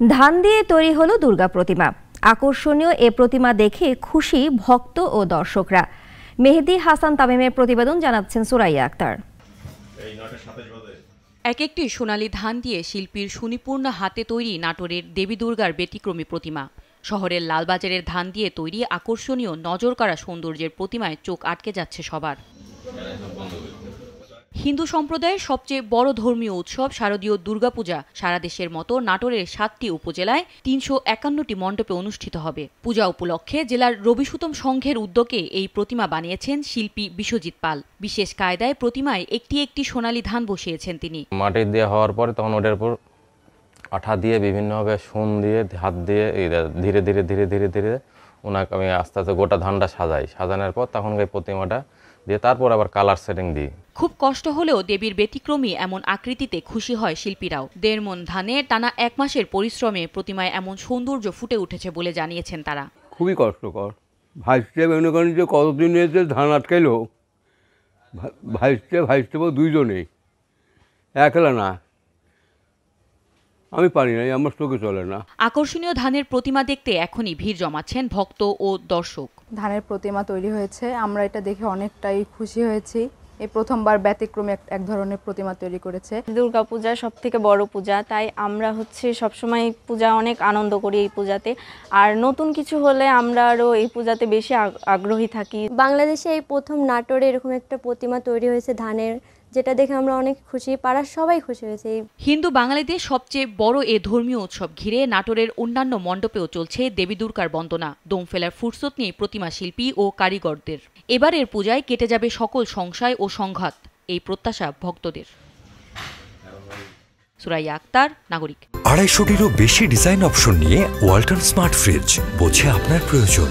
ধান দিয়ে তৈরি হলো দুর্গা প্রতিমা। আকর্ষণীয় এ প্রতিমা দেখে খুশি ভক্ত ও দর্শকরা। মেহেদী হাসান তামিমের প্রতিবেদন, জানাচ্ছেন সুরাইয়া আক্তার। এক একটি সোনালী ধান দিয়ে শিল্পীর সুনিপুণ হাতে তৈরি নাটোরের দেবী দুর্গার ব্যতিক্রমী প্রতিমা। শহরের লালবাজারের ধান দিয়ে তৈরি আকর্ষণীয় নজরকাড়া সৌন্দর্যের প্রতিমায় চোখ আটকে যাচ্ছে সবার। হিন্দু সম্প্রদায়ের সবচেয়ে বড় ধর্মীয় উৎসব শারদীয় দুর্গাপূজা সারা দেশের মতো নাটোরের ৭টি উপজেলায় ৩৫১টি মণ্ডপে অনুষ্ঠিত হবে। পূজা উপলক্ষে জেলার রবি সুতম সংঘের উদ্যোগে এই প্রতিমা বানিয়েছেন শিল্পী বিশ্বজিৎ পাল। বিশেষ কায়দায় প্রতিমায় একটি একটি সোনালী ধান বসিয়েছেন তিনি। মাটি দিয়ে হওয়ার পরে তখন ওটার উপর আঠা দিয়ে বিভিন্নভাবে সুন দিয়ে হাত দিয়ে ধীরে ধীরে ধীরে ধীরে ধীরে ওনাকে আমি আস্তে আস্তে গোটা ধানটা সাজানোর পর তখন ওই প্রতিমাটা দিয়ে তারপর আবার কালার সেটিং দিই। খুব কষ্ট হলেও দেবীর ব্যতিক্রমী এমন আকৃতিতে খুশি হয় শিল্পীরাও। ১.৫ মণ ধানে টানা ১ মাসের পরিশ্রমে প্রতিমায় এমন সৌন্দর্য ফুটে উঠেছে বলে জানিয়েছেন তারা। খুবই কষ্টকর। ভাইসতে মনে করেন যে কতদিন এসে ধান আটকাইলো, ভাইসতে দুইজনেই, একলা না। আমি পারি না, আমার চোখে চলে না। আকর্ষণীয় ধানের প্রতিমা দেখতে এখনই ভিড় জমাচ্ছেন ভক্ত ও দর্শক। ধানের প্রতিমা তৈরি হয়েছে, আমরা এটা দেখে অনেকটাই খুশি হয়েছি। এই প্রথমবার ব্যতিক্রমী এক ধরনের প্রতিমা তৈরি করেছে। দুর্গাপূজা সবথেকে বড় পূজা, তাই আমরা সবসময় পূজা অনেক আনন্দ করি এই পূজাতে। আর নতুন কিছু হলে আমরা আরও এই পূজাতে বেশি আগ্রহী থাকি। বাংলাদেশে এই প্রথম নাটোরে এরকম একটা প্রতিমা তৈরি হয়েছে ধানের, যেটা দেখে আমরা অনেক খুশি, পাড়ার সবাই খুশি হয়েছে। হিন্দু বাঙালিদের সবচেয়ে বড় এ ধর্মীয় উৎসব ঘিরে নাটোরের অন্যান্য মণ্ডপেও চলছে দেবী দুর্গার বন্দনা। দম ফেলার ফুরসত নেই প্রতিমা শিল্পী ও কারিগরদের। এবারের পূজায় কেটে যাবে সকল সংশয় ও সংঘাত, এই প্রত্যাশা ভক্তদের। সুরাইয়া আক্তার, নাগরিক। ২৫০টিরও বেশি ডিজাইন অপশন নিয়ে ওয়ালটন স্মার্ট ফ্রিজ, বোঝে আপনার প্রয়োজন।